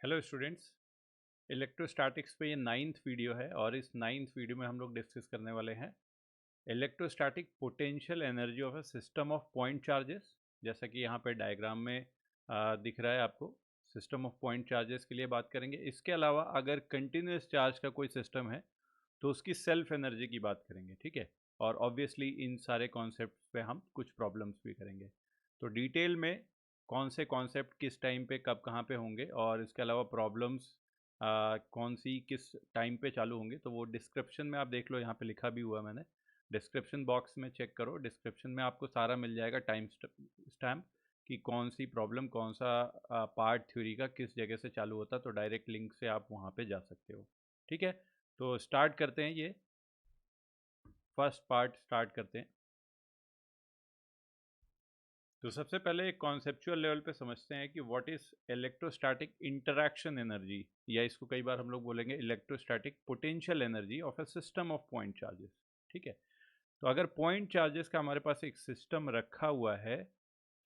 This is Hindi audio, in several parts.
Hello students. इलेक्ट्रोस्टैटिक्स पे ये 9th वीडियो है और इस 9th वीडियो में हम लोग डिस्कस करने वाले हैं electrostatic potential energy of a system of point charges. जैसा कि यहाँ पे डायग्राम में दिख रहा है आपको, सिस्टम ऑफ पॉइंट चार्जेस के लिए बात करेंगे। इसके अलावा अगर कंटिन्यूस चार्ज का कोई सिस्टम है तो उसकी सेल्फ एनर्जी की बात करेंगे, ठीक है। और ऑब्वियसली इन सारे कॉन्सेप्ट पे हम कुछ प्रॉब्लम्स भी करेंगे। तो डिटेल में कौन से कॉन्सेप्ट किस टाइम पे कब कहाँ पे होंगे और इसके अलावा प्रॉब्लम्स कौन सी किस टाइम पे चालू होंगे, तो वो डिस्क्रिप्शन में आप देख लो, यहाँ पे लिखा भी हुआ है मैंने। डिस्क्रिप्शन बॉक्स में चेक करो, डिस्क्रिप्शन में आपको सारा मिल जाएगा, टाइम स्टैम्प कि कौन सी प्रॉब्लम कौन सा पार्ट थ्योरी का किस जगह से चालू होता, तो डायरेक्ट लिंक से आप वहाँ पे जा सकते हो, ठीक है। तो स्टार्ट करते हैं, ये फर्स्ट पार्ट स्टार्ट करते हैं। तो सबसे पहले एक कॉन्सेप्चुअल लेवल पे समझते हैं कि what is electrostatic interaction energy, या इसको कई बार हम लोग बोलेंगे electrostatic potential energy of a system of point charges, ठीक है। तो अगर पॉइंट चार्जेस का हमारे पास एक सिस्टम रखा हुआ है,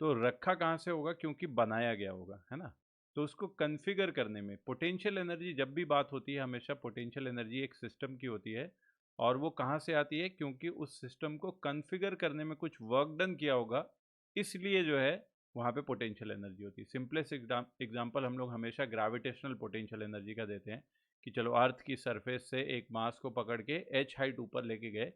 तो रखा कहाँ से होगा, क्योंकि बनाया गया होगा, है ना। तो उसको कन्फिगर करने में पोटेंशियल एनर्जी, जब भी बात होती है हमेशा पोटेंशियल एनर्जी एक सिस्टम की होती है। और वो कहाँ से आती है, क्योंकि उस सिस्टम को कन्फिगर करने में कुछ वर्क डन किया होगा, इसलिए जो है वहाँ पे पोटेंशियल एनर्जी होती है। सिंपलेस्ट एग्जांपल हम लोग हमेशा ग्रेविटेशनल पोटेंशियल एनर्जी का देते हैं कि चलो अर्थ की सरफेस से एक मास को पकड़ के h हाइट ऊपर लेके गए,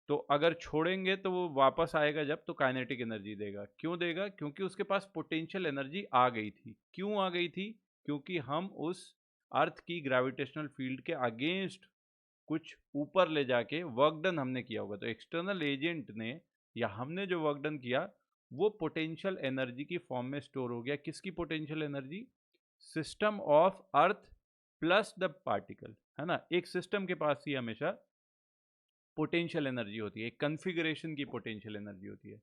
तो अगर छोड़ेंगे तो वो वापस आएगा जब, तो काइनेटिक एनर्जी देगा। क्यों देगा, क्योंकि उसके पास पोटेंशियल एनर्जी आ गई थी। क्यों आ गई थी, क्योंकि हम उस अर्थ की ग्रेविटेशनल फील्ड के अगेंस्ट कुछ ऊपर ले जाके वर्क डन हमने किया होगा। तो एक्सटर्नल एजेंट ने या हमने जो वर्क डन किया वो पोटेंशियल एनर्जी की फॉर्म में स्टोर हो गया। किसकी potential energy, system of earth plus the particle, है ना। एक सिस्टम के पास ही हमेशा पोटेंशियल एनर्जी होती है, एक कन्फिगरेशन की पोटेंशियल एनर्जी होती है।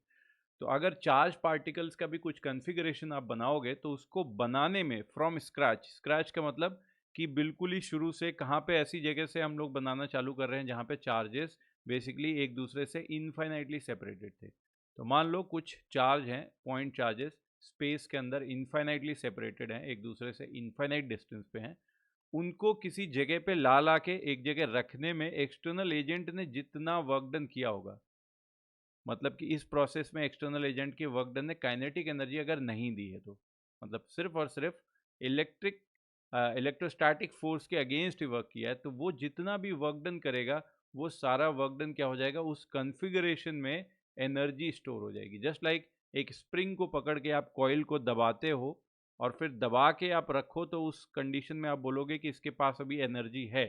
तो अगर चार्ज पार्टिकल्स का भी कुछ कन्फिगरेशन आप बनाओगे, तो उसको बनाने में फ्रॉम स्क्रैच, स्क्रैच का मतलब कि बिल्कुल ही शुरू से, कहाँ पे ऐसी जगह से हम लोग बनाना चालू कर रहे हैं जहाँ पे चार्जेस बेसिकली एक दूसरे से इनफाइनाइटली सेपरेटेड थे। तो मान लो कुछ चार्ज हैं, पॉइंट चार्जेस स्पेस के अंदर इनफाइनाइटली सेपरेटेड हैं, एक दूसरे से इनफाइनाइट डिस्टेंस पे हैं। उनको किसी जगह पे ला ला के एक जगह रखने में एक्सटर्नल एजेंट ने जितना वर्क डन किया होगा, मतलब कि इस प्रोसेस में एक्सटर्नल एजेंट की वर्क डन ने काइनेटिक एनर्जी अगर नहीं दी है, तो मतलब सिर्फ और सिर्फ इलेक्ट्रिक इलेक्ट्रोस्टैटिक फोर्स के अगेंस्ट ही वर्क किया है, तो वो जितना भी वर्क डन करेगा वो सारा वर्क डन क्या हो जाएगा, उस कन्फिगरेशन में एनर्जी स्टोर हो जाएगी। जस्ट लाइक एक स्प्रिंग को पकड़ के आप कॉइल को दबाते हो और फिर दबा के आप रखो, तो उस कंडीशन में आप बोलोगे कि इसके पास अभी एनर्जी है,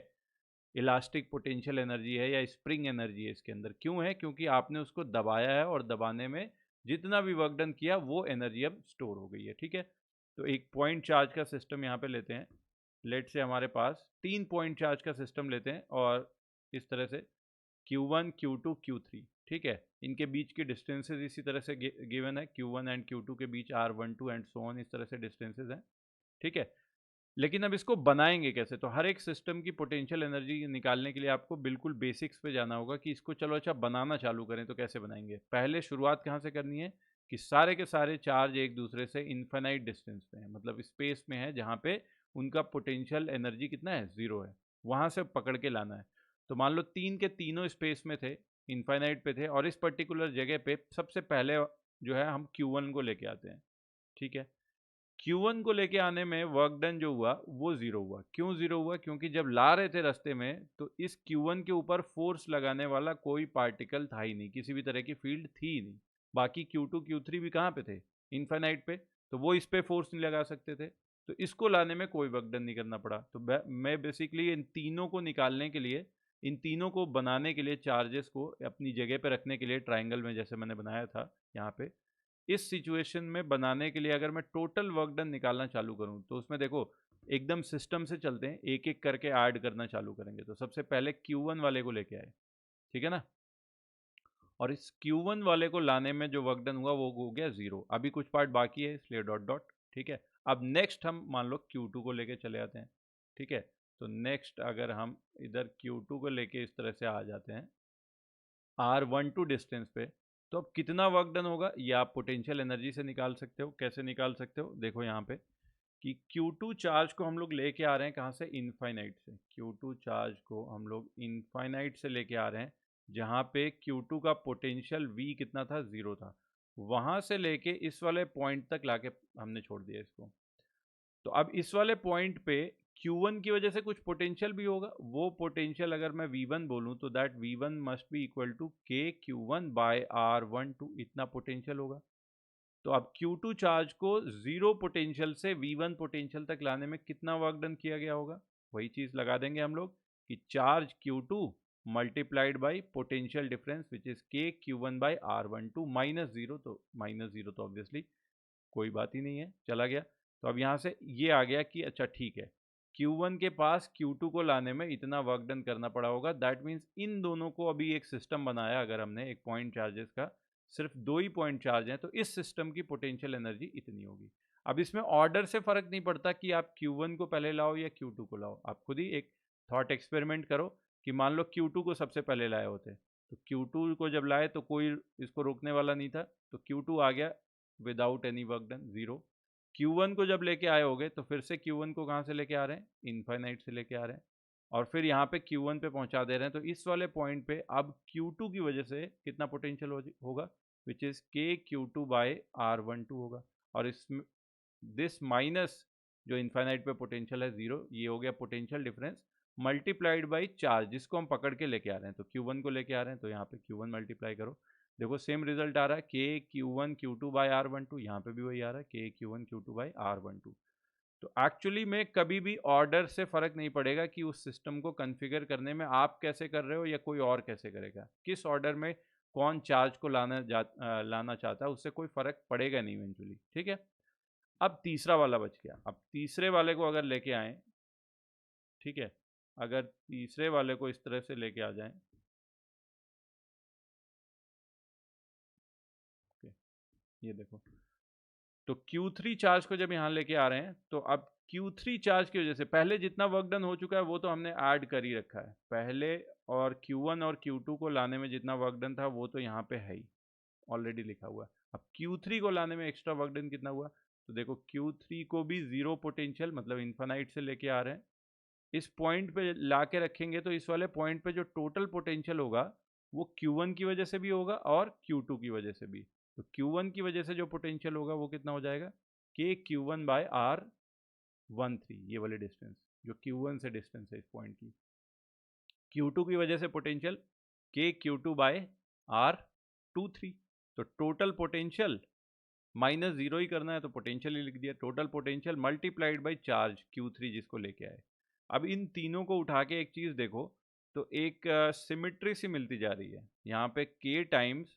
इलास्टिक पोटेंशियल एनर्जी है या स्प्रिंग एनर्जी है इसके अंदर। क्यों है, क्योंकि आपने उसको दबाया है और दबाने में जितना भी वर्क डन किया वो एनर्जी अब स्टोर हो गई है, ठीक है। तो एक पॉइंट चार्ज का सिस्टम यहाँ पे लेते हैं। लेट से हमारे पास 3 पॉइंट चार्ज का सिस्टम लेते हैं और इस तरह से Q1 Q2 Q3, ठीक है। इनके बीच की डिस्टेंसेज इसी तरह से गिवन है, Q1 एंड Q2 के बीच R12 एंड सो ऑन, इस तरह से डिस्टेंसेज हैं, ठीक है। लेकिन अब इसको बनाएंगे कैसे, तो हर एक सिस्टम की पोटेंशियल एनर्जी निकालने के लिए आपको बिल्कुल बेसिक्स पे जाना होगा कि इसको चलो अच्छा बनाना चालू करें तो कैसे बनाएंगे। पहले शुरुआत कहाँ से करनी है, कि सारे के सारे चार्ज एक दूसरे से इनफाइनाइट डिस्टेंस पे हैं, मतलब स्पेस में है जहाँ पे उनका पोटेंशियल एनर्जी कितना है, 0 है, वहाँ से पकड़ के लाना है। तो मान लो तीन के तीनों स्पेस में थे, इनफाइनाइट पे थे, और इस पर्टिकुलर जगह पे सबसे पहले जो है हम Q1 को लेके आते हैं, ठीक है। Q1 को लेके आने में वर्क डन जो हुआ वो 0 हुआ। क्यों 0 हुआ, क्योंकि जब ला रहे थे रास्ते में तो इस Q1 के ऊपर फोर्स लगाने वाला कोई पार्टिकल था ही नहीं, किसी भी तरह की फील्ड थी ही नहीं। बाकी Q2 Q3 भी कहाँ पे थे, इनफाइनाइट पे, तो वो इस पे फोर्स नहीं लगा सकते थे। तो इसको लाने में कोई वर्क डन नहीं करना पड़ा। तो मैं बेसिकली इन तीनों को निकालने के लिए, इन तीनों को बनाने के लिए, चार्जेस को अपनी जगह पे रखने के लिए, ट्राइंगल में जैसे मैंने बनाया था यहाँ पे, इस सिचुएशन में बनाने के लिए अगर मैं टोटल वर्क डन निकालना चालू करूं, तो उसमें देखो एकदम सिस्टम से चलते हैं, एक एक करके ऐड करना चालू करेंगे। तो सबसे पहले Q1 वाले को लेके आए, ठीक है ना। और इस Q1 वाले को लाने में जो वर्क डन हुआ वो हो गया 0। अभी कुछ पार्ट बाकी है, इसलिए डॉट डॉट, ठीक है। अब नेक्स्ट हम मान लो Q2 को लेके चले आते हैं, ठीक है। तो नेक्स्ट अगर हम इधर Q2 को लेके इस तरह से आ जाते हैं R12 डिस्टेंस पे, तो अब कितना वर्क डन होगा ये आप पोटेंशियल एनर्जी से निकाल सकते हो। कैसे निकाल सकते हो, देखो यहाँ पे कि Q2 चार्ज को हम लोग लेके आ रहे हैं कहाँ से, इनफाइनाइट से। Q2 चार्ज को हम लोग इनफाइनाइट से लेके आ रहे हैं, जहाँ पे Q2 का पोटेंशियल V कितना था, 0 था। वहाँ से लेके इस वाले पॉइंट तक लाके हमने छोड़ दिया इसको। तो अब इस वाले पॉइंट पे Q1 की वजह से कुछ पोटेंशियल भी होगा। वो पोटेंशियल अगर मैं V1 बोलूँ तो that V1 must be equal to KQ1 by R12, इतना पोटेंशियल होगा। तो अब Q2 चार्ज को 0 पोटेंशियल से V1 पोटेंशियल तक लाने में कितना वर्क डन किया गया होगा, वही चीज़ लगा देंगे हम लोग कि charge Q2 multiplied by potential difference which is KQ1 by R12 -0। तो -0 तो ऑब्वियसली कोई बात ही नहीं है, चला गया। तो अब यहाँ से ये आ गया कि अच्छा ठीक है, Q1 के पास Q2 को लाने में इतना वर्क डन करना पड़ा होगा। दैट मीन्स इन दोनों को अभी एक सिस्टम बनाया अगर हमने एक पॉइंट चार्जेस का, सिर्फ 2 ही पॉइंट चार्ज हैं, तो इस सिस्टम की पोटेंशियल एनर्जी इतनी होगी। अब इसमें ऑर्डर से फ़र्क नहीं पड़ता कि आप Q1 को पहले लाओ या Q2 को लाओ। आप खुद ही एक थॉट एक्सपेरिमेंट करो कि मान लो Q2 को सबसे पहले लाए होते, तो Q2 को जब लाए तो कोई इसको रोकने वाला नहीं था, तो Q2 आ गया without any work done, 0। Q1 को जब लेके आए होगे तो फिर से Q1 को कहाँ से लेके आ रहे हैं, इनफाइनाइट से लेके आ रहे हैं, और फिर यहाँ पे Q1 पे पहुँचा दे रहे हैं। तो इस वाले पॉइंट पे अब Q2 की वजह से कितना पोटेंशियल होगा, which is KQ2 bye R12 होगा। और इसमें दिस माइनस जो इनफाइनाइट पे पोटेंशियल है 0, ये हो गया potential difference multiplied by charge, जिसको हम पकड़ के लेके आ रहे हैं। तो Q1 को लेके आ रहे हैं, तो यहाँ पे Q1 मल्टीप्लाई करो, देखो सेम रिजल्ट आ रहा है, KQ1 Q2 बाई R12। यहाँ पे भी वही आ रहा है, KQ1 Q2 बाई R12। तो एक्चुअली में कभी भी ऑर्डर से फ़र्क नहीं पड़ेगा कि उस सिस्टम को कॉन्फ़िगर करने में आप कैसे कर रहे हो या कोई और कैसे करेगा, किस ऑर्डर में कौन चार्ज को लाना चाहता है, उससे कोई फ़र्क पड़ेगा नहीं इवेंचुअली, ठीक है। अब तीसरा वाला बच गया। अब तीसरे वाले को अगर लेके आएँ, ठीक है, अगर तीसरे वाले को इस तरह से लेके आ जाएँ, ओके, ये देखो, तो Q3 चार्ज को जब यहाँ लेके आ रहे हैं, तो अब Q3 चार्ज की वजह से पहले जितना वर्क डन हो चुका है वो तो हमने ऐड कर ही रखा है पहले, और Q1 और Q2 को लाने में जितना वर्क डन था वो तो यहाँ पे है ही, ऑलरेडी लिखा हुआ है। अब Q3 को लाने में एक्स्ट्रा वर्क डन कितना हुआ, तो देखो Q3 को भी 0 पोटेंशियल मतलब इन्फानाइट से लेके आ रहे हैं, इस पॉइंट पे ला के रखेंगे तो इस वाले पॉइंट पे जो टोटल पोटेंशियल होगा वो Q1 की वजह से भी होगा और Q2 की वजह से भी। तो Q1 की वजह से जो पोटेंशियल होगा वो कितना हो जाएगा, KQ1 बाय R13, ये वाली डिस्टेंस जो Q1 से डिस्टेंस है इस पॉइंट की। Q2 की वजह से पोटेंशियल KQ2 बाय R23। तो टोटल पोटेंशियल -0 ही करना है तो पोटेंशियल ही लिख दिया, total potential multiplied by charge Q3 जिसको लेके आए। अब इन तीनों को उठा के एक चीज़ देखो, तो एक सिमिट्री सी मिलती जा रही है यहाँ पे, K टाइम्स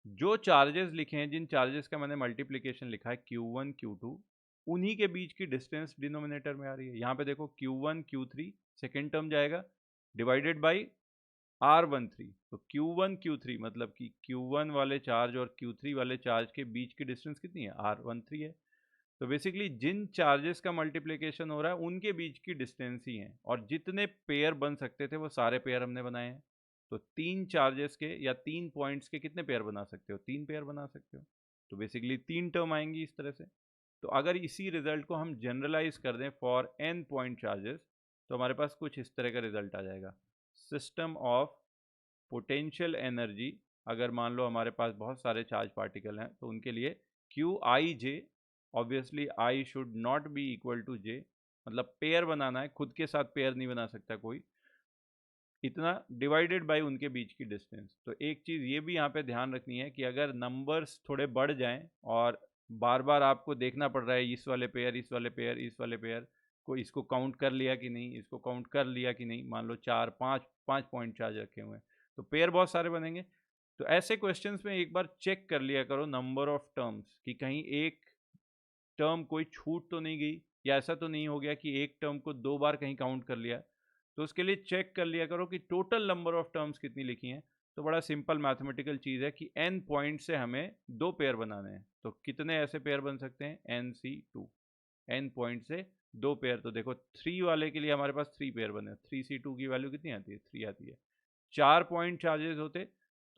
जो चार्जेस लिखे हैं, जिन चार्जेस का मैंने मल्टीप्लिकेशन लिखा है Q1 Q2, उन्हीं के बीच की डिस्टेंस डिनोमिनेटर में आ रही है। यहाँ पे देखो Q1 Q3 सेकेंड टर्म जाएगा डिवाइडेड बाई R13, तो Q1 Q3 मतलब कि Q1 वाले चार्ज और Q3 वाले चार्ज के बीच की डिस्टेंस कितनी है, R13 है। तो बेसिकली जिन चार्जेस का मल्टीप्लिकेशन हो रहा है उनके बीच की डिस्टेंस ही है, और जितने पेयर बन सकते थे वो सारे पेयर हमने बनाए हैं। तो 3 चार्जेस के या 3 पॉइंट्स के कितने पेयर बना सकते हो, 3 पेयर बना सकते हो। तो बेसिकली 3 टर्म आएंगी इस तरह से। तो अगर इसी रिजल्ट को हम जनरलाइज कर दें फॉर n पॉइंट चार्जेस, तो हमारे पास कुछ इस तरह का रिजल्ट आ जाएगा। सिस्टम ऑफ पोटेंशियल एनर्जी, अगर मान लो हमारे पास बहुत सारे चार्ज पार्टिकल हैं तो उनके लिए QIJ, obviously I should not be equal to J, मतलब पेयर बनाना है, खुद के साथ पेयर नहीं बना सकता कोई, इतना डिवाइडेड बाय उनके बीच की डिस्टेंस। तो एक चीज़ ये भी यहाँ पे ध्यान रखनी है कि अगर नंबर्स थोड़े बढ़ जाएं और बार बार आपको देखना पड़ रहा है इस वाले पेयर, इस वाले पेयर, इस वाले पेयर को, इसको काउंट कर लिया कि नहीं, इसको काउंट कर लिया कि नहीं, मान लो 4 5 5 पॉइंट चार्ज रखे हुए हैं तो पेयर बहुत सारे बनेंगे। तो ऐसे क्वेश्चंस में एक बार चेक कर लिया करो नंबर ऑफ टर्म्स, कि कहीं एक टर्म कोई छूट तो नहीं गई, या ऐसा तो नहीं हो गया कि एक टर्म को 2 बार कहीं काउंट कर लिया। तो उसके लिए चेक कर लिया करो कि टोटल नंबर ऑफ टर्म्स कितनी लिखी हैं। तो बड़ा सिंपल मैथमेटिकल चीज़ है कि n पॉइंट से हमें 2 पेयर बनाने हैं, तो कितने ऐसे पेयर बन सकते हैं, NC2, n पॉइंट से 2 पेयर। तो देखो 3 वाले के लिए हमारे पास 3 पेयर बने, 3C2 की वैल्यू कितनी आती है, 3 आती है। 4 पॉइंट चार्जेस होते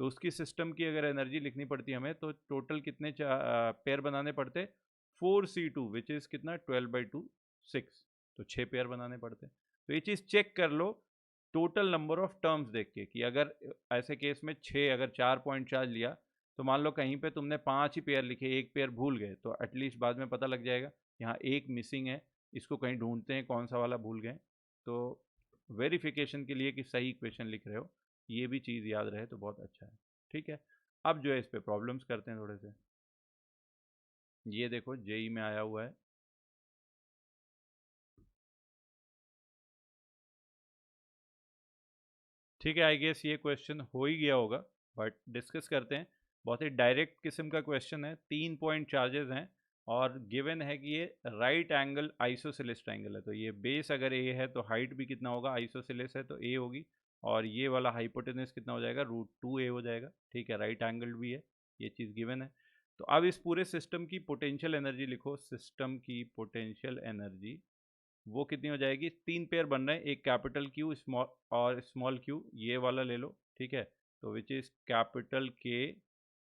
तो उसकी सिस्टम की अगर एनर्जी लिखनी पड़ती हमें तो टोटल कितने पेयर बनाने पड़ते, 4C2 विच इज़ कितना 12/2 6, तो 6 पेयर बनाने पड़ते हैं। तो ये चीज़ चेक कर लो टोटल नंबर ऑफ टर्म्स देख के कि अगर ऐसे केस में 6 अगर 4 पॉइंट चार्ज लिया तो मान लो कहीं पे तुमने 5 ही पेयर लिखे, एक पेयर भूल गए, तो एटलीस्ट बाद में पता लग जाएगा यहाँ एक मिसिंग है, इसको कहीं ढूंढते हैं कौन सा वाला भूल गए। तो वेरिफिकेशन के लिए कि सही इक्वेशन लिख रहे हो, ये भी चीज़ याद रहे तो बहुत अच्छा है। ठीक है, अब जो है इस पे प्रॉब्लम्स करते हैं थोड़े से। ये देखो जेई में आया हुआ है, ठीक है। आई गेस ये क्वेश्चन हो ही गया होगा, बट डिस्कस करते हैं। बहुत ही डायरेक्ट किस्म का क्वेश्चन है, 3 पॉइंट चार्जेस हैं और गिवन है कि ये राइट एंगल आइसोसेलेस ट्राइंगल है। तो ये बेस अगर ए है तो हाइट भी कितना होगा, आइसोसेलेस है तो ए होगी, और ये वाला हाइपोटेनस कितना हो जाएगा, √2a हो जाएगा। ठीक है, राइट एंगल भी है, ये चीज़ गिवन है। तो अब इस पूरे सिस्टम की पोटेंशियल एनर्जी लिखो। सिस्टम की पोटेंशियल एनर्जी वो कितनी हो जाएगी, 3 पेयर बन रहे हैं, एक कैपिटल क्यू स्मॉल और स्मॉल क्यू, ये वाला ले लो। ठीक है, तो विच इज कैपिटल के,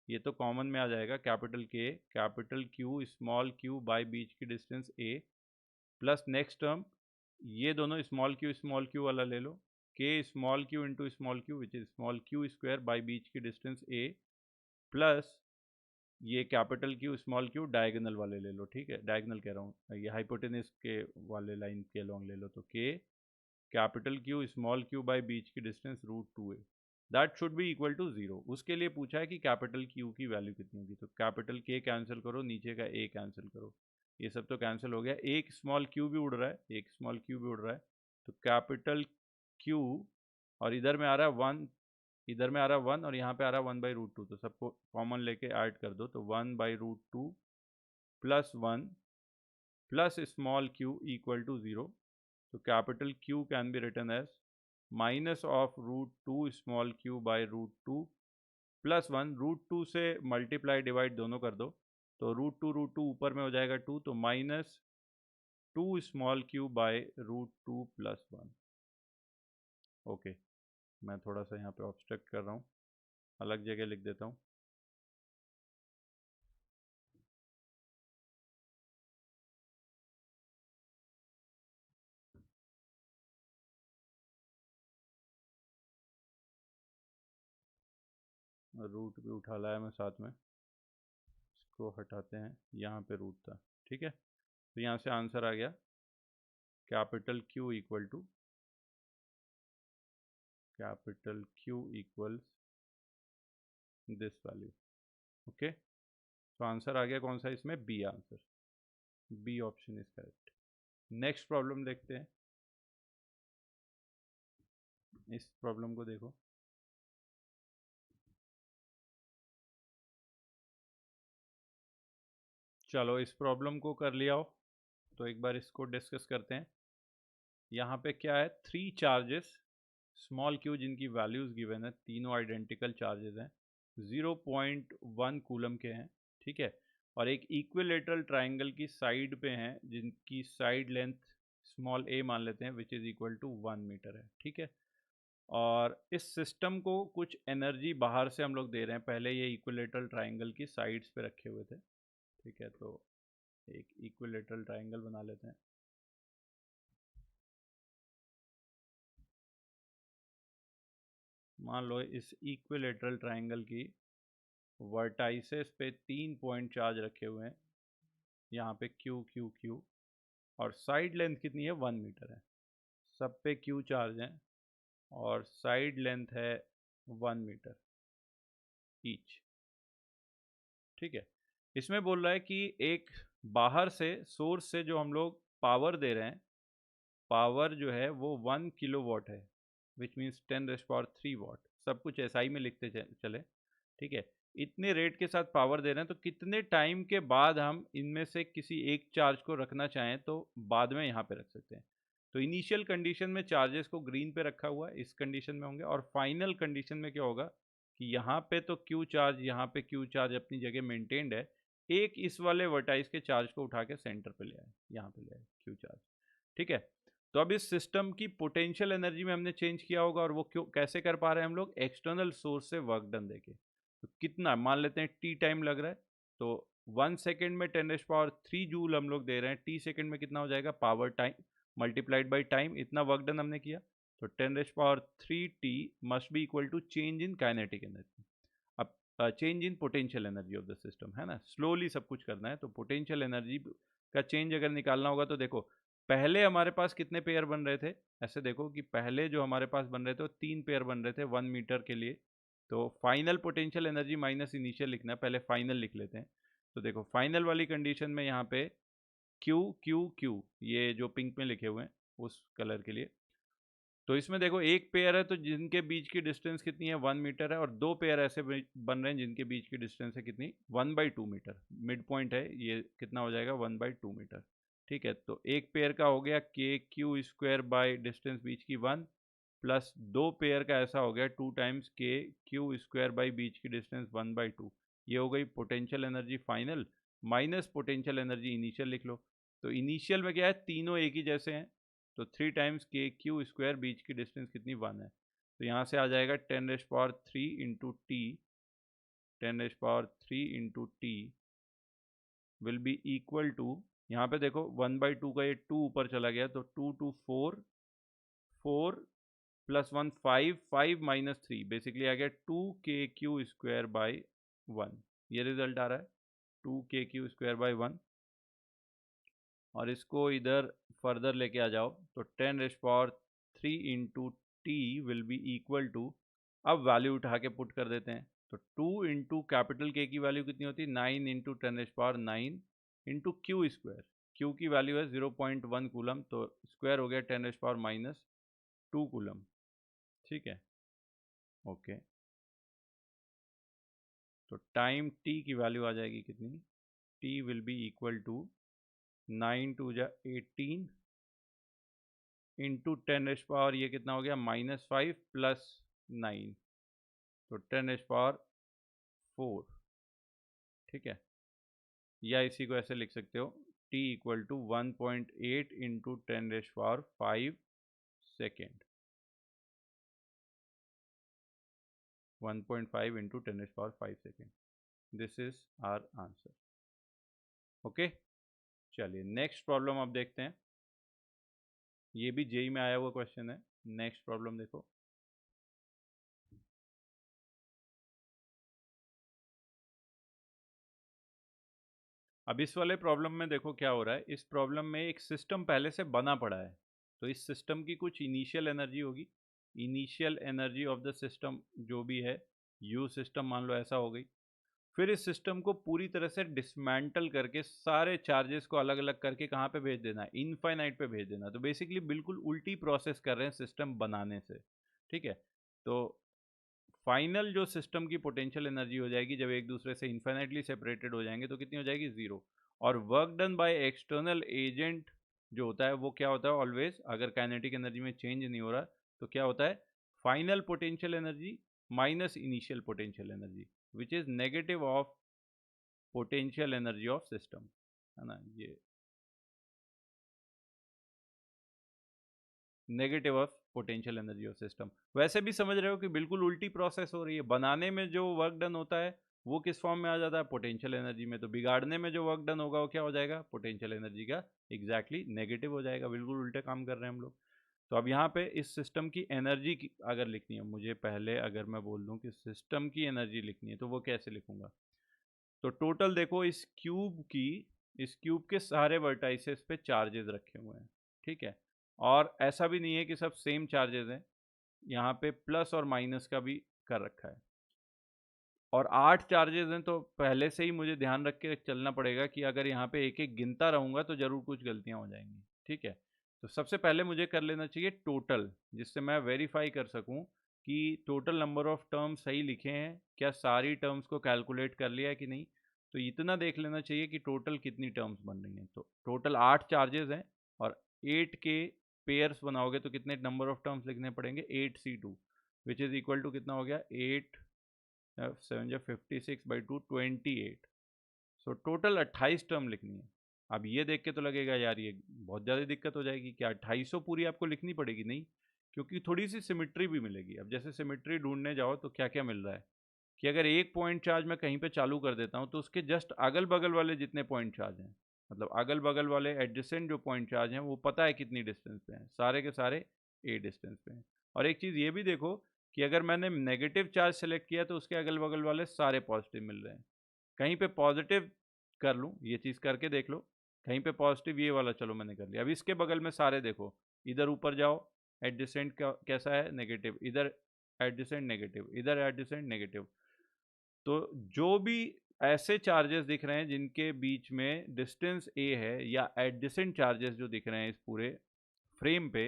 ये तो कॉमन में आ जाएगा, capital k capital q small Q by बीच की distance a, plus next term ये दोनों स्मॉल क्यू वाला ले लो, k small q into small q which is small q square by बीच की डिस्टेंस ए, प्लस ये capital q small q diagonal वाले ले लो। ठीक है, डायगोनल कह रहा हूँ, ये हाइपोटेनस के वाले लाइन के लॉन्ग ले लो, तो k capital q small Q by बीच की distance √2a, that should be equal to 0। उसके लिए पूछा है कि कैपिटल क्यू की वैल्यू कितनी होगी, तो कैपिटल के कैंसिल करो, नीचे का ए कैंसिल करो, ये सब तो कैंसिल हो गया। एक स्मॉल क्यू भी उड़ रहा है, एक स्मॉल क्यू भी उड़ रहा है, तो कैपिटल क्यू, और इधर में आ रहा है 1, इधर में आ रहा है 1 और यहाँ पे आ रहा है 1/√2, तो सबको कॉमन लेके ऐड कर दो, तो 1/√2 plus 1 plus small Q equal to 0। तो capital Q can be written as minus of √2 small Q by √2 plus 1, √2 से मल्टीप्लाई डिवाइड दोनों कर दो, तो √2 ऊपर में हो जाएगा 2, तो -2 small Q by √2 plus 1। Okay, मैं थोड़ा सा यहाँ पे ऑब्स्ट्रक्ट कर रहा हूँ, अलग जगह लिख देता हूँ। रूट भी उठा लाया मैं साथ में, इसको हटाते हैं, यहाँ पे रूट था। ठीक है, तो यहाँ से आंसर आ गया capital Q equal to, capital Q equals this value. Okay, तो आंसर आ गया कौन सा इसमें, B answer, B option is correct. Next problem देखते हैं, इस प्रॉब्लम को देखो। चलो इस प्रॉब्लम को कर लिया हो तो एक बार इसको डिस्कस करते हैं। यहाँ पे क्या है, 3 चार्जेस स्मॉल क्यू जिनकी वैल्यूज गिवन है, तीनों आइडेंटिकल चार्जेस हैं, 0.1 कूलम के हैं। ठीक है, और एक इक्विलेटरल ट्राइंगल की साइड पे हैं जिनकी साइड लेंथ स्मॉल a मान लेते हैं which is equal to 1 metre है। ठीक है, और इस सिस्टम को कुछ एनर्जी बाहर से हम लोग दे रहे हैं, पहले ये इक्विलेटरल ट्राइंगल की साइड्स पे रखे हुए थे। ठीक है, तो एक इक्विलेटरल ट्राइंगल बना लेते हैं। मान लो इस इक्विलेटरल ट्राइंगल की वर्टाइसेस पे 3 पॉइंट चार्ज रखे हुए हैं, यहाँ पे क्यू क्यू क्यू, और साइड लेंथ कितनी है, 1 मीटर है। सब पे क्यू चार्ज हैं और साइड लेंथ है 1 मीटर ईच। ठीक है, इसमें बोल रहा है कि एक बाहर से सोर्स से जो हम लोग पावर दे रहे हैं, पावर जो है वो 1 किलोवाट है, विच मीन्स 10⁻³ वाट। सब कुछ एसआई में लिखते चले। ठीक है, इतने रेट के साथ पावर दे रहे हैं, तो कितने टाइम के बाद हम इनमें से किसी एक चार्ज को रखना चाहें तो बाद में यहाँ पे रख सकते हैं। तो इनिशियल कंडीशन में चार्जेस को ग्रीन पे रखा हुआ है, इस कंडीशन में होंगे, और फाइनल कंडीशन में क्या होगा कि यहाँ पे तो क्यू चार्ज, यहाँ पे क्यू चार्ज अपनी जगह मेंटेन्ड है, एक इस वाले वर्टाइस के चार्ज को उठा के सेंटर पे ले आए, यहाँ पे ले आए क्यू चार्ज। ठीक है, तो अब इस सिस्टम की पोटेंशियल एनर्जी में हमने चेंज किया होगा, और वो क्यों कैसे कर पा रहे हैं हम लोग, एक्सटर्नल सोर्स से वर्क डन देके। तो कितना मान लेते हैं टी टाइम लग रहा है, तो 1 सेकेंड में 10⁻³ जूल हम लोग दे रहे हैं, t सेकेंड में कितना हो जाएगा, power time multiplied by time, इतना वर्क डन हमने किया, तो 10⁻³ must be equal to change in kinetic energy. अब change in potential energy of the system, है ना, स्लोली सब कुछ करना है, तो पोटेंशियल एनर्जी का चेंज अगर निकालना होगा तो देखो पहले हमारे पास कितने पेयर बन रहे थे, ऐसे देखो कि पहले जो हमारे पास बन रहे थे वो 3 पेयर बन रहे थे 1 मीटर के लिए। तो final potential energy minus initial लिखना है, पहले फाइनल लिख लेते हैं। तो देखो फाइनल वाली कंडीशन में यहाँ पे क्यू क्यू क्यू, ये जो पिंक में लिखे हुए हैं उस कलर के लिए, तो इसमें देखो एक पेयर है तो जिनके बीच की डिस्टेंस कितनी है 1 मीटर है, और 2 पेयर ऐसे बन रहे हैं जिनके बीच की डिस्टेंस है कितनी 1/2 मीटर, मिड पॉइंट है ये, कितना हो जाएगा 1/2 मीटर। ठीक है, तो एक पेयर का हो गया KQ² बाई डिस्टेंस बीच की 1, प्लस 2 पेयर का ऐसा हो गया 2 टाइम्स KQ² बाई बीच की डिस्टेंस 1/2। ये हो गई potential energy final minus potential energy initial लिख लो। तो इनिशियल में क्या है, तीनों एक ही जैसे हैं, तो 3 टाइम्स KQ², बीच की डिस्टेंस कितनी 1 है, तो यहाँ से आ जाएगा 10⁻³ into T, 10⁻³ into T will be equal to, यहाँ पे देखो 1/2 का ये 2 ऊपर चला गया, तो 2 2 4, 4 प्लस 1 5, 5 माइनस 3 बेसिकली आ गया 2KQ² बाई 1, ये रिजल्ट आ रहा है 2KQ² बाई 1। और इसको इधर फर्दर लेके आ जाओ तो 10⁻³ into T will be equal to, अब वैल्यू उठा के पुट कर देते हैं, तो 2 इंटू कैपिटल के की वैल्यू कितनी होती है 9 इंटू 10⁻9 इंटू क्यू², क्यू की वैल्यू है 0.1 कूलम, तो स्क्वायर हो गया 10⁻⁻2 कूलम। ठीक है, ओके, तो टाइम टी की वैल्यू आ जाएगी कितनी, T will be equal to 9 2 जा 18 इंटू 10⁻, ये कितना हो गया -5 प्लस 9, तो 10⁻4। ठीक है, या इसी को ऐसे लिख सकते हो t equal to 1.8 into 10⁻5 second, 1.5 into 10⁻5 second, this is our answer. Okay, चलिए नेक्स्ट प्रॉब्लम आप देखते हैं, ये भी जेई में आया हुआ क्वेश्चन है। नेक्स्ट प्रॉब्लम देखो, अब इस वाले प्रॉब्लम में देखो क्या हो रहा है, इस प्रॉब्लम में एक सिस्टम पहले से बना पड़ा है, तो इस सिस्टम की कुछ इनिशियल एनर्जी होगी, initial energy of the system जो भी है, यू सिस्टम मान लो ऐसा हो गई, फिर इस सिस्टम को पूरी तरह से डिसमेंटल करके सारे चार्जेस को अलग अलग करके कहाँ पे भेज देना है, इनफाइनाइट पे भेज देना, तो बेसिकली बिल्कुल उल्टी प्रोसेस कर रहे हैं सिस्टम बनाने से। ठीक है, तो फाइनल जो सिस्टम की पोटेंशियल एनर्जी हो जाएगी जब एक दूसरे से इन्फाइनाइटली सेपरेटेड हो जाएंगे तो कितनी हो जाएगी 0, और work done by external agent जो होता है वो क्या होता है ऑलवेज, अगर काइनेटिक एनर्जी में चेंज नहीं हो रहा तो क्या होता है, final potential energy minus initial potential energy which is negative of potential energy of system, है ना, ये negative of potential energy of system. वैसे भी समझ रहे हो कि बिल्कुल उल्टी प्रोसेस हो रही है, बनाने में जो वर्क डन होता है वो किस फॉर्म में आ जाता है, पोटेंशियल एनर्जी में, तो बिगाड़ने में जो वर्क डन होगा वो क्या हो जाएगा, पोटेंशियल एनर्जी का एग्जैक्टली नेगेटिव हो जाएगा, बिल्कुल उल्टे काम कर रहे हैं हम लोग। तो अब यहाँ पे इस सिस्टम की एनर्जी की अगर लिखनी है मुझे, पहले अगर मैं बोल दूँ कि सिस्टम की एनर्जी लिखनी है तो वो कैसे लिखूंगा, तो टोटल देखो इस क्यूब के सारे वर्टाइसेस पे चार्जेस रखे हुए हैं। ठीक है, और ऐसा भी नहीं है कि सब सेम चार्जेस हैं, यहाँ पे प्लस और माइनस का भी कर रखा है, और 8 चार्जेस हैं, तो पहले से ही मुझे ध्यान रख के चलना पड़ेगा कि अगर यहाँ पे एक एक गिनता रहूँगा तो ज़रूर कुछ गलतियाँ हो जाएंगी। ठीक है, तो सबसे पहले मुझे कर लेना चाहिए टोटल, जिससे मैं वेरीफाई कर सकूँ कि टोटल नंबर ऑफ टर्म्स सही लिखे हैं, क्या सारी टर्म्स को कैलकुलेट कर लिया है कि नहीं, तो इतना देख लेना चाहिए कि टोटल कितनी टर्म्स बन रही हैं। तो टोटल 8 चार्जेस हैं, और 8 के पेयर्स बनाओगे तो कितने नंबर ऑफ टर्म्स लिखने पड़ेंगे, 8C2 which is equal to कितना हो गया 8 7 या 56/2 28, सो टोटल 28 टर्म लिखनी है। अब ये देख के तो लगेगा यार ये बहुत ज़्यादा दिक्कत हो जाएगी, क्या 2800 पूरी आपको लिखनी पड़ेगी, नहीं, क्योंकि थोड़ी सी सिमिट्री भी मिलेगी। अब जैसे सिमिट्री ढूंढने जाओ तो क्या क्या मिल रहा है, कि अगर एक पॉइंट चार्ज मैं कहीं पे चालू कर देता हूँ तो उसके जस्ट अगल बगल वाले जितने पॉइंट चार्ज हैं, मतलब अगल बगल वाले एडजेसेंट जो पॉइंट चार्ज हैं, वो पता है कितनी डिस्टेंस पे हैं, सारे के सारे ए डिस्टेंस पे हैं। और एक चीज़ ये भी देखो कि अगर मैंने नेगेटिव चार्ज सेलेक्ट किया तो उसके अगल बगल वाले सारे पॉजिटिव मिल रहे हैं। कहीं पे पॉजिटिव कर लूँ, ये चीज़ करके देख लो, कहीं पे पॉजिटिव ये वाला चलो मैंने कर लिया। अब इसके बगल में सारे देखो, इधर ऊपर जाओ, एडजेसेंट का कैसा है, नेगेटिव, इधर एडजेसेंट नेगेटिव, इधर एडजेसेंट नेगेटिव। तो जो भी ऐसे चार्जेस दिख रहे हैं जिनके बीच में डिस्टेंस ए है, या एडजेसेंट चार्जेस जो दिख रहे हैं इस पूरे फ्रेम पे,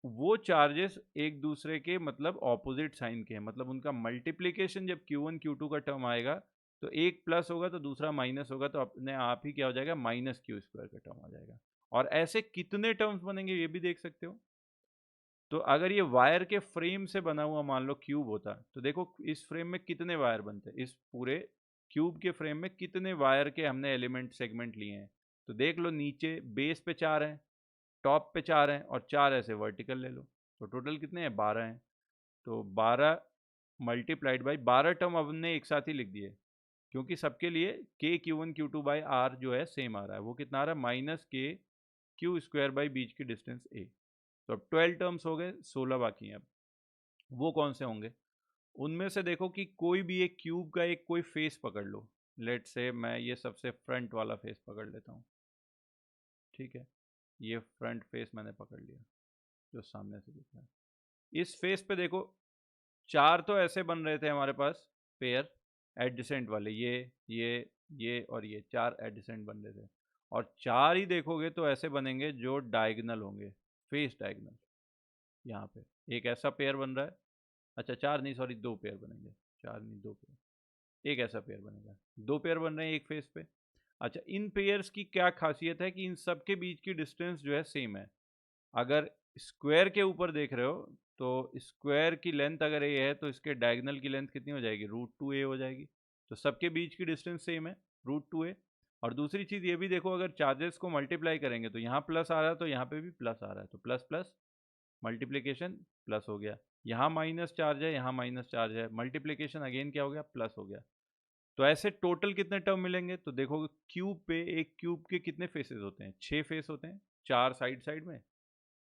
वो चार्जेस एक दूसरे के मतलब ऑपोजिट साइन के हैं, मतलब उनका मल्टीप्लिकेशन जब Q1 Q2 का टर्म आएगा तो एक प्लस होगा तो दूसरा माइनस होगा, तो अपने आप ही क्या हो जाएगा, माइनस क्यू स्क्वायर का टर्म आ जाएगा। और ऐसे कितने टर्म्स बनेंगे ये भी देख सकते हो। तो अगर ये वायर के फ्रेम से बना हुआ मान लो क्यूब होता, तो देखो इस फ्रेम में कितने वायर बनते हैं, इस पूरे क्यूब के फ्रेम में कितने वायर के हमने एलिमेंट सेगमेंट लिए हैं। तो देख लो, नीचे बेस पे 4 हैं, टॉप पे 4 हैं, और 4 ऐसे वर्टिकल ले लो, तो टोटल कितने हैं, 12 हैं। तो 12 मल्टीप्लाइड बाई 12 टर्म अब हमने एक साथ ही लिख दिए, क्योंकि सबके लिए के Q1 Q2 बाई आर जो है सेम आ रहा है। वो कितना आ रहा है, minus K Q square by बीच की डिस्टेंस ए। तो अब 12 टर्म्स हो गए, 16 बाकी हैं। अब वो कौन से होंगे, उनमें से देखो कि कोई भी एक क्यूब का एक कोई फेस पकड़ लो। लेट से मैं ये सबसे फ्रंट वाला फेस पकड़ लेता हूँ, ठीक है, ये फ्रंट फेस मैंने पकड़ लिया जो सामने से दिख रहा है। इस फेस पे देखो, 4 तो ऐसे बन रहे थे हमारे पास पेयर एडजेसेंट वाले, ये और ये 4 एडजेसेंट बन रहे थे। और 4 ही देखोगे तो ऐसे बनेंगे जो डायगनल होंगे, फेस डायगनल। यहाँ पे एक ऐसा पेयर बन रहा है, अच्छा 4 नहीं, सॉरी 2 पेयर बनेंगे, 4 नहीं 2 पेयर, एक ऐसा पेयर बनेगा, 2 पेयर बन रहे हैं एक फेस पे। अच्छा, इन पेयर्स की क्या खासियत है कि इन सब के बीच की डिस्टेंस जो है सेम है। अगर स्क्वायर के ऊपर देख रहे हो तो स्क्वायर की लेंथ अगर ए है तो इसके डायगनल की लेंथ कितनी हो जाएगी, √2a हो जाएगी। तो सबके बीच की डिस्टेंस सेम है, √2a। और दूसरी चीज़ ये भी देखो, अगर चार्जेस को मल्टीप्लाई करेंगे तो यहाँ प्लस आ रहा है तो यहाँ पे भी प्लस आ रहा है, तो प्लस प्लस मल्टीप्लिकेशन प्लस हो गया। यहाँ माइनस चार्ज है, यहाँ माइनस चार्ज है, मल्टीप्लिकेशन अगेन क्या हो गया, प्लस हो गया। तो ऐसे टोटल कितने टर्म मिलेंगे, तो देखो क्यूब पे, एक क्यूब के कितने फेसेस होते हैं, 6 फेस होते हैं, 4 साइड साइड में।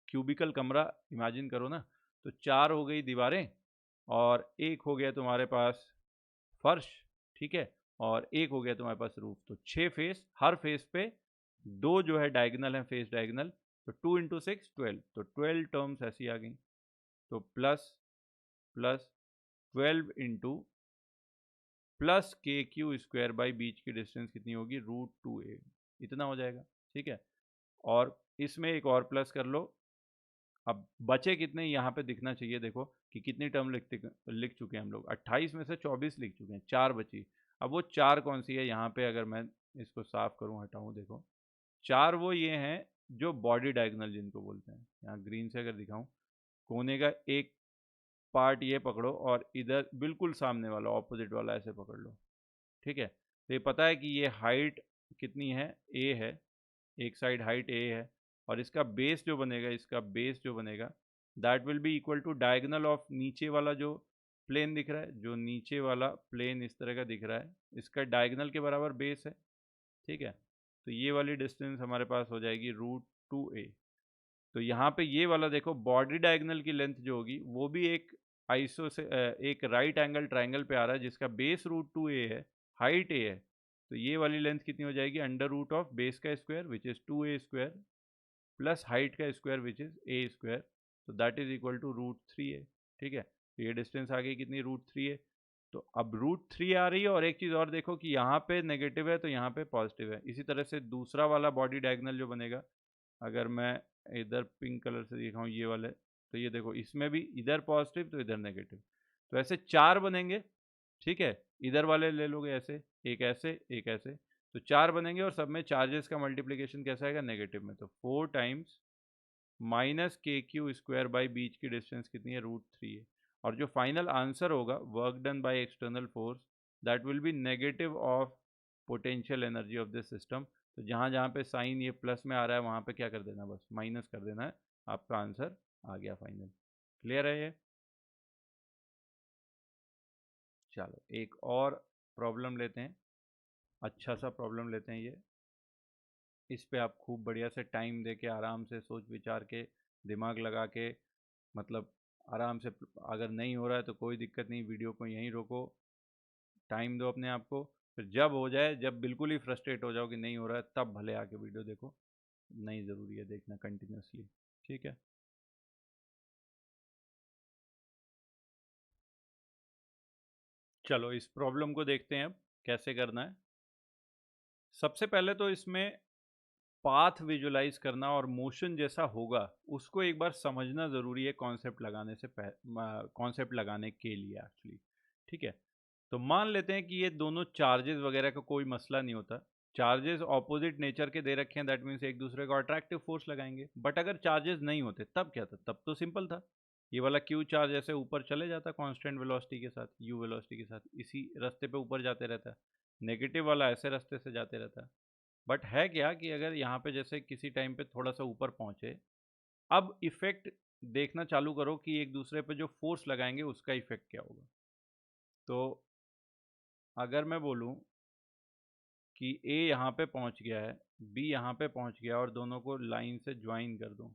क्यूबिकल कमरा इमेजिन करो ना, तो 4 हो गई दीवारें, और एक हो गया तुम्हारे पास फर्श, ठीक है, और एक हो गया तुम्हारे पास रूफ। तो 6 फेस, हर फेस पे 2 जो है डायगनल है, फेस डायगनल। तो 2 इंटू 6 12, तो 12 टर्म्स ऐसी आ गई। तो प्लस प्लस 12 इंटू प्लस के क्यू स्क्वायर बाई बीच की डिस्टेंस कितनी होगी, √2a, इतना हो जाएगा, ठीक है। और इसमें एक और प्लस कर लो। अब बचे कितने यहाँ पे दिखना चाहिए, देखो कि कितनी टर्म लिख चुके हैं हम लोग, 28 में से 24 लिख चुके हैं, 4 बची। अब वो 4 कौन सी है, यहाँ पे अगर मैं इसको साफ करूँ, हटाऊँ, देखो 4 वो ये हैं जो बॉडी डायगनल जिनको बोलते हैं। यहाँ ग्रीन से अगर दिखाऊँ, कोने का एक पार्ट ये पकड़ो और इधर बिल्कुल सामने वाला ऑपोजिट वाला ऐसे पकड़ लो, ठीक है। तो ये पता है कि ये हाइट कितनी है, ए है, एक साइड हाइट ए है, और इसका बेस जो बनेगा, इसका बेस जो बनेगा, that will be equal to diagonal of नीचे वाला जो प्लेन दिख रहा है, जो नीचे वाला प्लेन इस तरह का दिख रहा है, इसका डायगनल के बराबर बेस है, ठीक है। तो ये वाली डिस्टेंस हमारे पास हो जाएगी √2a। तो यहाँ पे ये वाला देखो, बॉडी डायगनल की लेंथ जो होगी वो भी एक आइसो से एक राइट एंगल ट्राइंगल पे आ रहा है, जिसका बेस √2a है, हाइट a है। तो ये वाली लेंथ कितनी हो जाएगी, अंडर रूट ऑफ बेस का square which is 2a square plus height का square which is a square, तो that is equal to √3a, ठीक है। तो ये डिस्टेंस आ गई कितनी, √3a। तो अब √3 आ रही है, और एक चीज़ और देखो कि यहाँ पे नेगेटिव है तो यहाँ पे पॉजिटिव है। इसी तरह से दूसरा वाला बॉडी डायगनल जो बनेगा, अगर मैं इधर पिंक कलर से दिखाऊँ ये वाले, तो ये देखो इसमें भी इधर पॉजिटिव तो इधर नेगेटिव, तो ऐसे 4 बनेंगे, ठीक है। इधर वाले ले लोगे ऐसे, एक ऐसे, एक ऐसे, तो 4 बनेंगे, और सब में चार्जेस का मल्टीप्लिकेशन कैसा आएगा, नेगेटिव में। तो 4 times minus K Q square by बीच की डिस्टेंस कितनी है, √3 है। और जो फाइनल आंसर होगा, work done by external force, that will B negative of potential energy of this system. तो जहाँ जहाँ पे साइन ये प्लस में आ रहा है वहाँ पे क्या कर देना, बस माइनस कर देना है, आपका आंसर आ गया फाइनल। क्लियर है ये? चलो एक और प्रॉब्लम लेते हैं, अच्छा सा प्रॉब्लम लेते हैं ये। इस पे आप खूब बढ़िया से टाइम दे के आराम से सोच विचार के दिमाग लगा के, मतलब आराम से, अगर नहीं हो रहा है तो कोई दिक्कत नहीं, वीडियो को यहीं रोको, टाइम दो अपने आप को, फिर जब हो जाए, जब बिल्कुल ही फ्रस्ट्रेट हो जाओ कि नहीं हो रहा है, तब भले आके वीडियो देखो, नहीं ज़रूरी है देखना कंटिन्यूसली। ठीक है, चलो इस प्रॉब्लम को देखते हैं अब कैसे करना है। सबसे पहले तो इसमें पाथ विजुलाइज करना और मोशन जैसा होगा उसको एक बार समझना ज़रूरी है कॉन्सेप्ट लगाने से कॉन्सेप्ट लगाने के लिए एक्चुअली। ठीक है, तो मान लेते हैं कि ये दोनों चार्जेस वगैरह का कोई मसला नहीं होता, चार्जेस ऑपोजिट नेचर के दे रखे हैं, दैट मीन्स एक दूसरे को अट्रैक्टिव फोर्स लगाएंगे। बट अगर चार्जेस नहीं होते तब क्या था, तब तो सिंपल था, ये वाला क्यू चार्ज ऐसे ऊपर चले जाता कांस्टेंट वेलोसिटी के साथ, यू वेलोसिटी के साथ, इसी रास्ते पे ऊपर जाते रहता है, नेगेटिव वाला ऐसे रास्ते से जाते रहता है। बट है क्या कि अगर यहाँ पे जैसे किसी टाइम पे थोड़ा सा ऊपर पहुंचे, अब इफेक्ट देखना चालू करो कि एक दूसरे पे जो फोर्स लगाएंगे उसका इफेक्ट क्या होगा। तो अगर मैं बोलूं कि ए यहाँ पे पहुंच गया है, बी यहाँ पे पहुंच गया, और दोनों को लाइन से ज्वाइन कर दूं,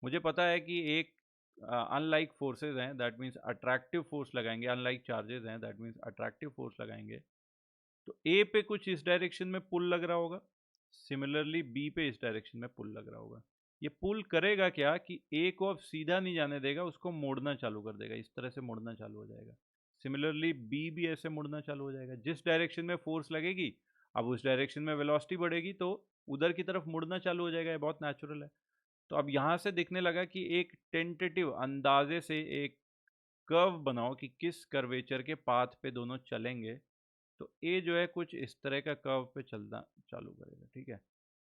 मुझे पता है कि एक अनलाइक फोर्सेज हैं, दैट मीन्स अट्रैक्टिव फोर्स लगाएंगे, अनलाइक चार्जेस हैं, दैट मीन्स अट्रैक्टिव फोर्स लगाएंगे। तो ए पे कुछ इस डायरेक्शन में पुल लग रहा होगा, सिमिलरली बी पे इस डायरेक्शन में पुल लग रहा होगा। ये पुल करेगा क्या कि ए को अब सीधा नहीं जाने देगा, उसको मोड़ना चालू कर देगा, इस तरह से मुड़ना चालू हो जाएगा। सिमिलरली बी भी ऐसे मुड़ना चालू हो जाएगा, जिस डायरेक्शन में फोर्स लगेगी अब उस डायरेक्शन में वेलोसिटी बढ़ेगी, तो उधर की तरफ मुड़ना चालू हो जाएगा, ये बहुत नेचुरल है। तो अब यहाँ से दिखने लगा कि एक टेंटेटिव अंदाजे से एक कर्व बनाओ कि किस कर्वेचर के पाथ पे दोनों चलेंगे। तो ए जो है कुछ इस तरह का कर्व पे चलना चालू करेगा। ठीक है,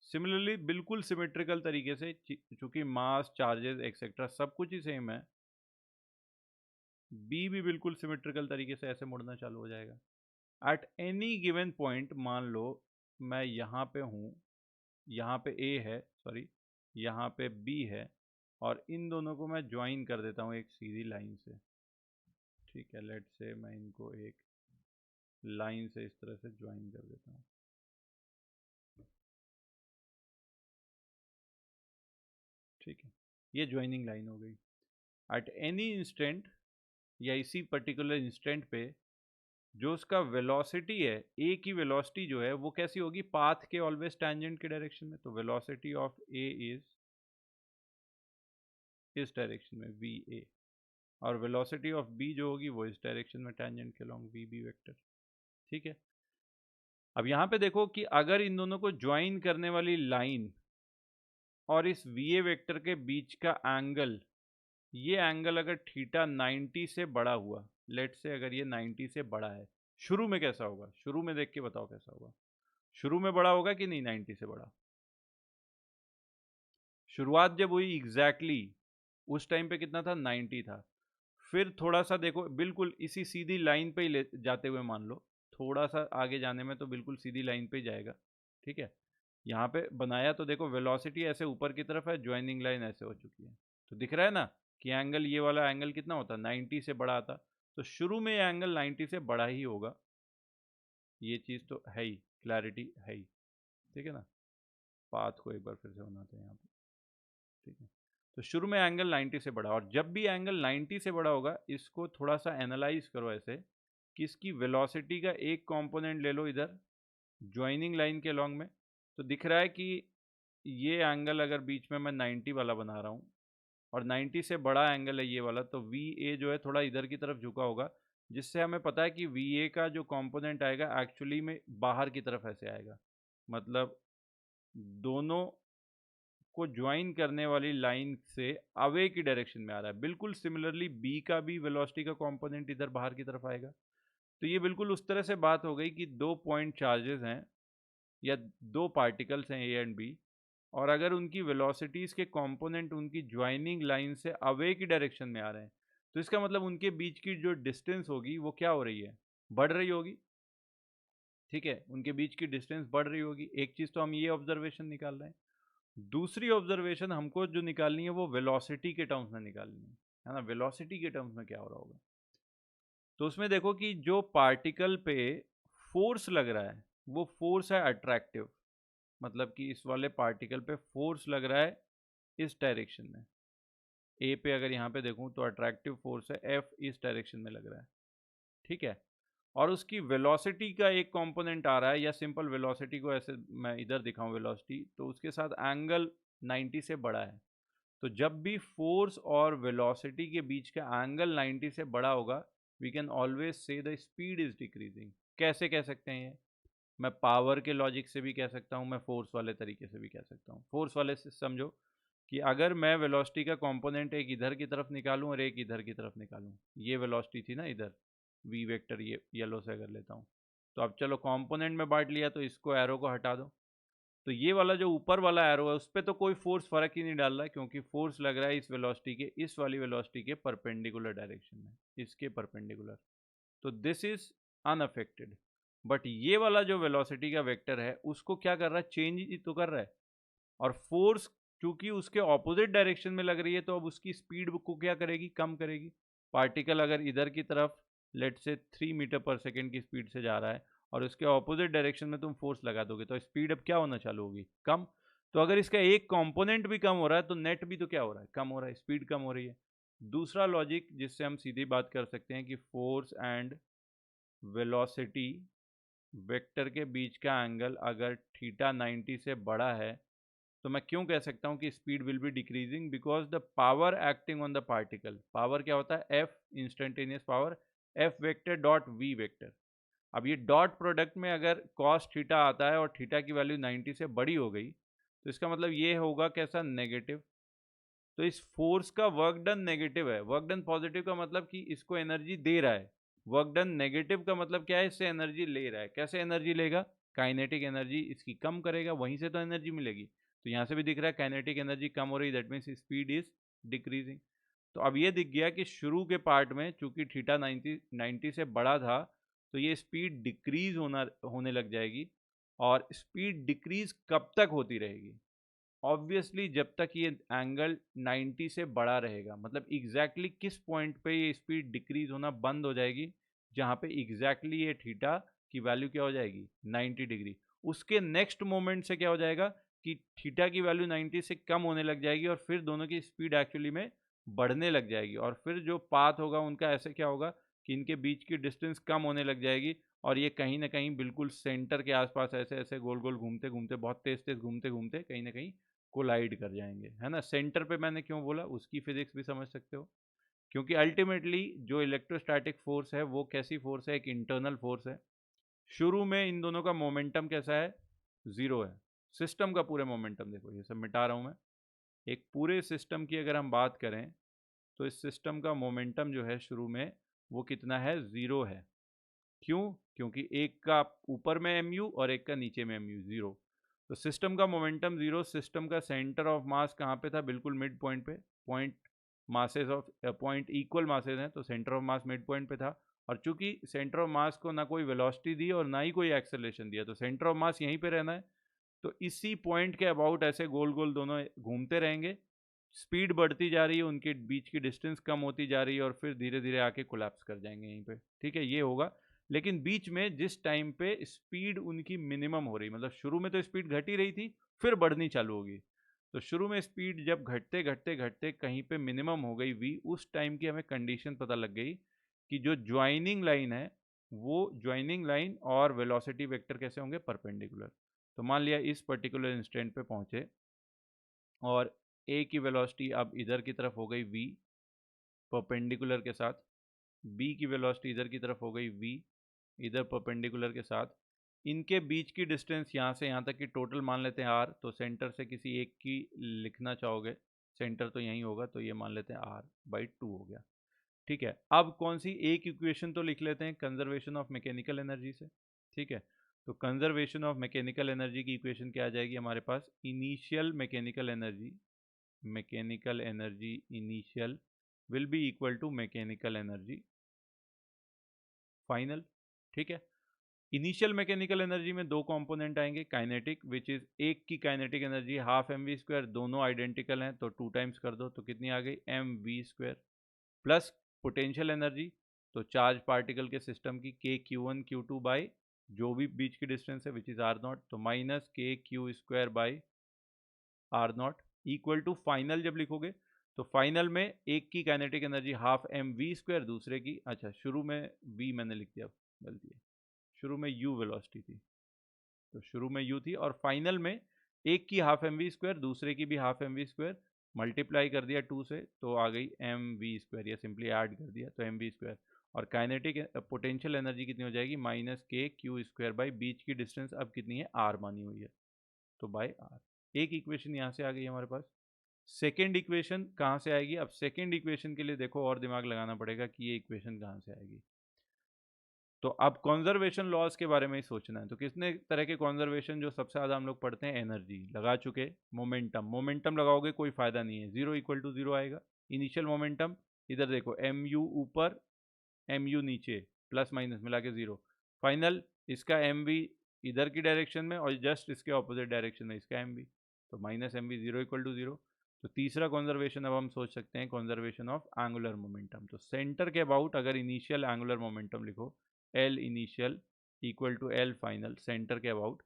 सिमिलरली बिल्कुल सिमेट्रिकल तरीके से, चूंकि मास चार्जेस एक्सेट्रा सब कुछ ही सेम है, बी भी बिल्कुल सिमेट्रिकल तरीके से ऐसे मुड़ना चालू हो जाएगा। एट एनी गिवन पॉइंट, मान लो मैं यहाँ पे हूँ, यहाँ पे ए है, सॉरी यहाँ पे बी है, और इन दोनों को मैं ज्वाइन कर देता हूँ एक सीधी लाइन से। ठीक है, लेट से मैं इनको एक लाइन से इस तरह से ज्वाइन कर देता हूँ। ठीक है, ये ज्वाइनिंग लाइन हो गई। एट एनी इंस्टेंट, या इसी पर्टिकुलर इंस्टेंट पे, जो उसका वेलोसिटी है, ए की वेलोसिटी जो है वो कैसी होगी, पाथ के ऑलवेज टैंजेंट के डायरेक्शन में। तो वेलोसिटी ऑफ ए इज इस डायरेक्शन में वी ए, और वेलोसिटी ऑफ बी जो होगी वो इस डायरेक्शन में टैंजेंट के लॉन्ग वी बी वेक्टर। ठीक है, अब यहाँ पे देखो कि अगर इन दोनों को ज्वाइन करने वाली लाइन और इस वी ए वेक्टर के बीच का एंगल, ये एंगल अगर थीटा 90 से बड़ा हुआ, लेट से अगर ये 90 से बड़ा है, शुरू में कैसा होगा, शुरू में देख के बताओ कैसा होगा, शुरू में बड़ा होगा कि नहीं 90 से बड़ा। शुरुआत जब हुई एग्जैक्टली उस टाइम पे कितना था, 90 था। फिर थोड़ा सा देखो, बिल्कुल इसी सीधी लाइन पे ही ले जाते हुए मान लो, थोड़ा सा आगे जाने में तो बिल्कुल सीधी लाइन पे ही जाएगा। ठीक है, यहाँ पे बनाया तो देखो वेलोसिटी ऐसे ऊपर की तरफ है, ज्वाइनिंग लाइन ऐसे हो चुकी है, तो दिख रहा है ना कि एंगल, ये वाला एंगल कितना होता, 90 से बड़ा आता। तो शुरू में ये एंगल 90 से बड़ा ही होगा, ये चीज़ तो है ही, क्लैरिटी है ही। ठीक है ना, पाथ को एक बार फिर से बनाते हैं यहाँ पे। ठीक है, तो शुरू में एंगल 90 से बड़ा, और जब भी एंगल 90 से बड़ा होगा, इसको थोड़ा सा एनालाइज करो ऐसे कि इसकी वेलोसिटी का एक कंपोनेंट ले लो इधर ज्वाइनिंग लाइन के लॉन्ग में, तो दिख रहा है कि ये एंगल अगर बीच में मैं 90 वाला बना रहा हूँ और 90 से बड़ा एंगल है ये वाला, तो वी ए जो है थोड़ा इधर की तरफ झुका होगा, जिससे हमें पता है कि वी ए का जो कंपोनेंट आएगा एक्चुअली में बाहर की तरफ ऐसे आएगा, मतलब दोनों को ज्वाइन करने वाली लाइन से अवे की डायरेक्शन में आ रहा है। बिल्कुल सिमिलरली बी का भी वेलोसिटी का कंपोनेंट इधर बाहर की तरफ आएगा। तो ये बिल्कुल उस तरह से बात हो गई कि दो पॉइंट चार्जेस हैं या दो पार्टिकल्स हैं ए एंड बी, और अगर उनकी वेलोसिटीज़ के कंपोनेंट उनकी ज्वाइनिंग लाइन से अवे की डायरेक्शन में आ रहे हैं, तो इसका मतलब उनके बीच की जो डिस्टेंस होगी वो क्या हो रही है, बढ़ रही होगी। ठीक है, उनके बीच की डिस्टेंस बढ़ रही होगी, एक चीज़ तो हम ये ऑब्जर्वेशन निकाल रहे हैं। दूसरी ऑब्जर्वेशन हमको जो निकालनी है वो वेलोसिटी के टर्म्स में निकालनी है ना, वेलोसिटी के टर्म्स में क्या हो रहा होगा। तो उसमें देखो कि जो पार्टिकल पे फोर्स लग रहा है वो फोर्स है अट्रैक्टिव, मतलब कि इस वाले पार्टिकल पे फोर्स लग रहा है इस डायरेक्शन में। ए पे अगर यहाँ पे देखूँ तो अट्रैक्टिव फोर्स है एफ इस डायरेक्शन में लग रहा है, ठीक है। और उसकी वेलोसिटी का एक कंपोनेंट आ रहा है, या सिंपल वेलोसिटी को ऐसे मैं इधर दिखाऊं वेलोसिटी, तो उसके साथ एंगल 90 से बड़ा है। तो जब भी फोर्स और वेलोसिटी के बीच का एंगल 90 से बड़ा होगा, we can always say the speed is decreasing. कैसे कह सकते हैं ये? मैं पावर के लॉजिक से भी कह सकता हूँ, मैं फोर्स वाले तरीके से भी कह सकता हूँ। फोर्स वाले से समझो कि अगर मैं वेलोसिटी का कंपोनेंट एक इधर की तरफ निकालूं और एक इधर की तरफ निकालूं, ये वेलोसिटी थी ना इधर, वी वेक्टर ये येलो से अगर लेता हूँ, तो अब चलो कंपोनेंट में बांट लिया, तो इसको एरो को हटा दो, तो ये वाला जो ऊपर वाला एरो है उस पर तो कोई फोर्स फर्क ही नहीं डाल रहा है, क्योंकि फोर्स लग रहा है इस वेलोसिटी के, इस वाली वेलोसिटी के परपेंडिकुलर डायरेक्शन में, इसके परपेंडिकुलर। तो दिस इज अनअफेक्टेड। बट ये वाला जो वेलोसिटी का वेक्टर है उसको क्या कर रहा है, चेंज ही तो कर रहा है। और फोर्स चूंकि उसके ऑपोजिट डायरेक्शन में लग रही है, तो अब उसकी स्पीड को क्या करेगी, कम करेगी। पार्टिकल अगर इधर की तरफ लेट से 3 मीटर पर सेकेंड की स्पीड से जा रहा है और उसके ऑपोजिट डायरेक्शन में तुम फोर्स लगा दोगे, तो स्पीड अब क्या होना चालू होगी, कम। तो अगर इसका एक कंपोनेंट भी कम हो रहा है तो नेट भी तो क्या हो रहा है, कम हो रहा है, स्पीड कम हो रही है। दूसरा लॉजिक जिससे हम सीधी बात कर सकते हैं कि फोर्स एंड वेलोसिटी वेक्टर के बीच का एंगल अगर थीटा 90 से बड़ा है, तो मैं क्यों कह सकता हूं कि speed will be decreasing, because the power acting on the particle, power क्या होता है, F instantaneous power, F vector dot V vector. अब ये डॉट प्रोडक्ट में अगर कॉस थीटा आता है और थीटा की वैल्यू 90 से बड़ी हो गई, तो इसका मतलब ये होगा कैसा, नेगेटिव। तो इस फोर्स का वर्क डन नेगेटिव है, वर्क डन पॉजिटिव का मतलब कि इसको एनर्जी दे रहा है, वर्क डन नेगेटिव का मतलब क्या है, इससे एनर्जी ले रहा है। कैसे एनर्जी लेगा, काइनेटिक एनर्जी इसकी कम करेगा, वहीं से तो एनर्जी मिलेगी। तो यहाँ से भी दिख रहा है काइनेटिक एनर्जी कम हो रही, that means speed is decreasing. तो अब ये दिख गया कि शुरू के पार्ट में चूंकि थीटा 90 से बड़ा था, तो ये स्पीड डिक्रीज होने लग जाएगी। और स्पीड डिक्रीज कब तक होती रहेगी, ऑब्वियसली जब तक ये एंगल 90 से बड़ा रहेगा। मतलब एग्जैक्टली किस पॉइंट पे ये स्पीड डिक्रीज होना बंद हो जाएगी, जहाँ पे एग्जैक्टली ये थीटा की वैल्यू क्या हो जाएगी, 90 डिग्री। उसके नेक्स्ट मोमेंट से क्या हो जाएगा कि थीटा की वैल्यू 90 से कम होने लग जाएगी और फिर दोनों की स्पीड एक्चुअली में बढ़ने लग जाएगी। और फिर जो पाथ होगा उनका ऐसे क्या होगा कि इनके बीच की डिस्टेंस कम होने लग जाएगी, और ये कहीं ना कहीं बिल्कुल सेंटर के आसपास ऐसे ऐसे गोल गोल घूमते घूमते, बहुत तेज तेज घूमते घूमते कहीं ना कहीं कोलाइड कर जाएंगे, है ना। सेंटर पे मैंने क्यों बोला, उसकी फिजिक्स भी समझ सकते हो, क्योंकि अल्टीमेटली जो इलेक्ट्रोस्टैटिक फोर्स है वो कैसी फोर्स है, एक इंटरनल फोर्स है। शुरू में इन दोनों का मोमेंटम कैसा है, जीरो है। सिस्टम का पूरे मोमेंटम देखो, ये सब मिटा रहा हूं मैं। एक पूरे सिस्टम की अगर हम बात करें, तो इस सिस्टम का मोमेंटम जो है शुरू में वो कितना है, जीरो है। क्यों, क्योंकि एक का ऊपर में एम यू और एक का नीचे में एम यू, जीरो। तो सिस्टम का मोमेंटम जीरो। सिस्टम का सेंटर ऑफ मास कहाँ पे था, बिल्कुल मिड पॉइंट पे। Point masses of point equal masses हैं, तो centre of mass mid point पे था। और चूंकि सेंटर ऑफ मास को ना कोई वेलोसिटी दी और ना ही कोई एक्सेलरेशन दिया, तो सेंटर ऑफ मास यहीं पे रहना है। तो इसी पॉइंट के अबाउट ऐसे गोल गोल दोनों घूमते रहेंगे। स्पीड बढ़ती जा रही है, उनके बीच की डिस्टेंस कम होती जा रही है, और फिर धीरे धीरे आके कोलैप्स कर जाएंगे यहीं पे, ठीक है, ये होगा। लेकिन बीच में जिस टाइम पे स्पीड उनकी मिनिमम हो रही, मतलब शुरू में तो स्पीड घट ही रही थी, फिर बढ़नी चालू होगी। तो शुरू में स्पीड जब घटते घटते घटते कहीं पे मिनिमम हो गई वी, उस टाइम की हमें कंडीशन पता लग गई कि जो ज्वाइनिंग लाइन है, वो ज्वाइनिंग लाइन और वेलोसिटी वेक्टर कैसे होंगे, परपेंडिकुलर। तो मान लिया इस पर्टिकुलर इंस्टेंट पे पहुंचे और ए की वेलोसिटी अब इधर की तरफ हो गई वी परपेंडिकुलर के साथ, बी की वेलोसिटी इधर की तरफ हो गई वी इधर परपेंडिकुलर के साथ। इनके बीच की डिस्टेंस यहाँ से यहाँ तक की टोटल मान लेते हैं आर। तो सेंटर से किसी एक की लिखना चाहोगे, सेंटर तो यहीं होगा, तो ये मान लेते हैं आर बाई 2 हो गया, ठीक है। अब कौन सी एक इक्वेशन तो लिख लेते हैं कंजर्वेशन ऑफ मैकेनिकल एनर्जी से, ठीक है। तो कंजर्वेशन ऑफ मैकेनिकल एनर्जी की इक्वेशन क्या आ जाएगी हमारे पास, initial mechanical energy, mechanical energy initial will be equal to mechanical energy final, ठीक है। इनिशियल मैकेनिकल एनर्जी में दो कंपोनेंट आएंगे, काइनेटिक विच इज, एक की kinetic energy half M V square, दोनों आइडेंटिकल हैं तो 2 टाइम्स कर दो तो कितनी आ गई, M V square, plus potential energy तो चार्ज पार्टिकल के सिस्टम की के Q1 Q2 बाई जो भी बीच की डिस्टेंस है विच इज़ R0, तो minus K Q square by R0 equal to final जब लिखोगे तो फाइनल में एक की kinetic energy half M V square, दूसरे की, अच्छा शुरू में v मैंने लिख दिया, गलती है, शुरू में u वेलोसिटी थी, तो शुरू में u थी और फाइनल में एक की हाफ एम वी स्क्वायर दूसरे की भी half M V square multiply कर दिया 2 से तो आ गई एम वी स्क्वायर, या सिंपली ऐड कर दिया तो एम वी स्क्वायर। और काइनेटिक पोटेंशियल एनर्जी कितनी हो जाएगी, minus K Q square by बीच की डिस्टेंस अब कितनी है, आर मानी हुई है, तो बाय आर। एक इक्वेशन यहाँ से आ गई हमारे पास। सेकेंड इक्वेशन कहाँ से आएगी, अब सेकेंड इक्वेशन के लिए देखो और दिमाग लगाना पड़ेगा कि ये इक्वेशन कहाँ से आएगी। तो अब कॉन्जर्वेशन लॉज के बारे में ही सोचना है, तो कितने तरह के कॉन्जर्वेशन जो सबसे ज़्यादा हम लोग पढ़ते हैं, एनर्जी लगा चुके, मोमेंटम, मोमेंटम लगाओगे कोई फायदा नहीं है, जीरो इक्वल टू जीरो आएगा। इनिशियल मोमेंटम इधर देखो, एम यू ऊपर एम यू नीचे, प्लस माइनस मिला के जीरो। फाइनल इसका एम वी इधर की डायरेक्शन में और जस्ट इसके ऑपोजिट डायरेक्शन में इसका एम वी, तो minus M V zero equal to zero. तो तीसरा कॉन्जर्वेशन अब हम सोच सकते हैं कॉन्जर्वेशन ऑफ एंगुलर मोमेंटम। तो सेंटर के अबाउट अगर इनिशियल एंगुलर मोमेंटम लिखो, L initial equal to L final centre के अबाउट,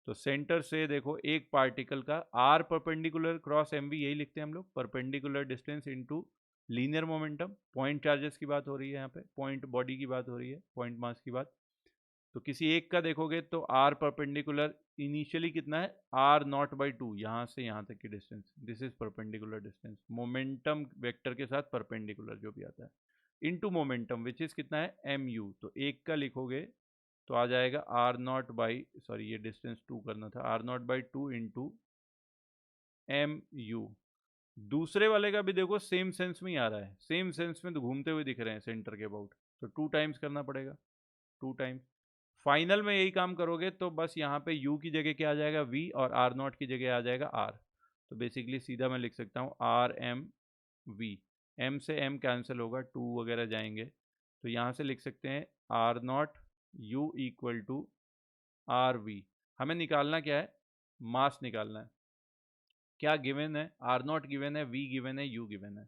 तो सेंटर से देखो एक पार्टिकल का R perpendicular cross M V, यही लिखते हैं हम लोग, perpendicular distance into linear momentum. Point charges की बात हो रही है यहाँ पे, पॉइंट बॉडी की बात हो रही है, पॉइंट मास की बात। तो किसी एक का देखोगे तो आर परपेंडिकुलर इनिशियली कितना है, आर नॉट बाई टू, यहाँ से यहाँ तक की distance, this is perpendicular distance, momentum vector के साथ परपेंडिकुलर जो भी आता है, इनटू मोमेंटम विच इज कितना है, एम यू। तो एक का लिखोगे तो आ जाएगा आर नॉट बाई, सॉरी ये डिस्टेंस टू करना था, R not by two into M U. दूसरे वाले का भी देखो सेम सेंस में ही आ रहा है, सेम सेंस में तो घूमते हुए दिख रहे हैं सेंटर के अबाउट, तो टू टाइम्स करना पड़ेगा, टू टाइम्स। फाइनल में यही काम करोगे तो बस यहाँ पे u की जगह क्या आ जाएगा, v, और r नॉट की जगह आ जाएगा r। तो बेसिकली सीधा मैं लिख सकता हूँ आर एम वी, m से m कैंसिल होगा, 2 वगैरह जाएंगे, तो यहाँ से लिख सकते हैं R not u equal to R V. हमें निकालना क्या है, मास निकालना है। क्या गिवन है, आर नॉट गिवन है, वी गिवन है, यू गिवन है।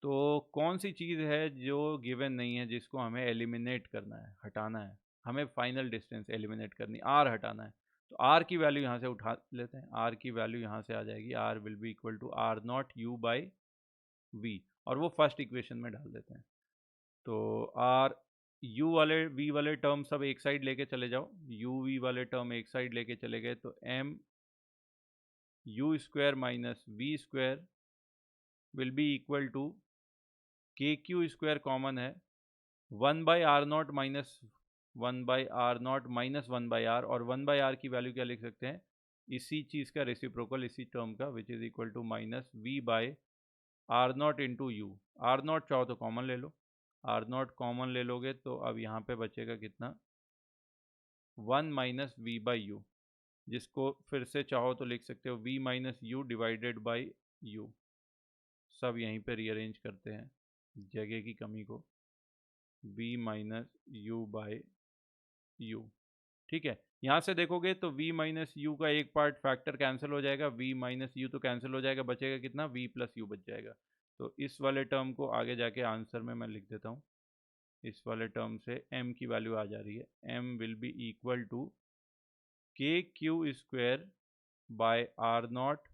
तो कौन सी चीज़ है जो गिवन नहीं है जिसको हमें एलिमिनेट करना है, हटाना है, हमें फाइनल डिस्टेंस एलिमिनेट करनी, आर हटाना है। तो आर की वैल्यू यहाँ से उठा लेते हैं, आर की वैल्यू यहाँ से आ जाएगी, R will be equal to R not U by V, और वो फर्स्ट इक्वेशन में डाल देते हैं। तो आर यू वाले वी वाले टर्म सब एक साइड लेके चले जाओ, यू वी वाले टर्म एक साइड लेके चले गए, तो M U square minus V square will be equal to के क्यू स्क्वायर कॉमन है, 1/r0 minus 1/r0 minus 1/r, और 1/r की वैल्यू क्या लिख सकते हैं, इसी चीज़ का रेसिप्रोकल, इसी टर्म का, which is equal to minus v by are not into U. R not चाहो तो कॉमन ले लो, आर नॉट कॉमन ले लोगे तो अब यहाँ पे बचेगा कितना, 1 माइनस वी बाई यू, जिसको फिर से चाहो तो लिख सकते हो v minus you divided by you. सब यहीं पे रीअरेंज करते हैं जगह की कमी को, v minus U by U, ठीक है। यहाँ से देखोगे तो v माइनस यू का एक पार्ट फैक्टर कैंसिल हो जाएगा, v माइनस यू तो कैंसिल हो जाएगा, बचेगा कितना, v प्लस यू बच जाएगा। तो इस वाले टर्म को आगे जाके आंसर में मैं लिख देता हूँ, इस वाले टर्म से m की वैल्यू आ जा रही है, m will be equal to के Q square by are not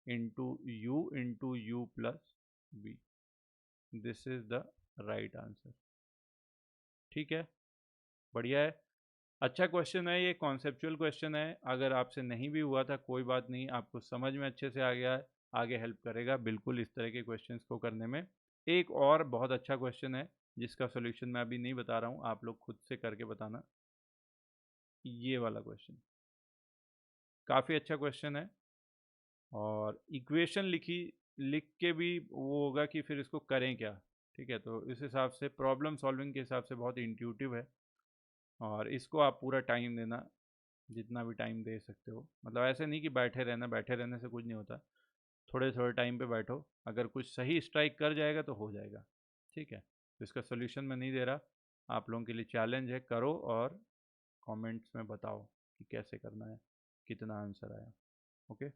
into u plus v। This is the right answer, ठीक है, बढ़िया है, अच्छा क्वेश्चन है ये, कॉन्सेप्चुअल क्वेश्चन है। अगर आपसे नहीं भी हुआ था कोई बात नहीं, आपको समझ में अच्छे से आ गया है, आगे हेल्प करेगा बिल्कुल इस तरह के क्वेश्चंस को करने में। एक और बहुत अच्छा क्वेश्चन है जिसका सॉल्यूशन मैं अभी नहीं बता रहा हूँ, आप लोग खुद से करके बताना। ये वाला क्वेश्चन काफ़ी अच्छा क्वेश्चन है, और इक्वेशन लिख के भी वो होगा कि फिर इसको करें क्या, ठीक है। तो इस हिसाब से प्रॉब्लम सॉल्विंग के हिसाब से बहुत इंट्यूटिव है, और इसको आप पूरा टाइम देना, जितना भी टाइम दे सकते हो, मतलब ऐसे नहीं कि बैठे रहना, बैठे रहने से कुछ नहीं होता, थोड़े थोड़े टाइम पे बैठो, अगर कुछ सही स्ट्राइक कर जाएगा तो हो जाएगा, ठीक है। तो इसका सोल्यूशन मैं नहीं दे रहा, आप लोगों के लिए चैलेंज है, करो और कमेंट्स में बताओ कि कैसे करना है, कितना आंसर आया, ओके।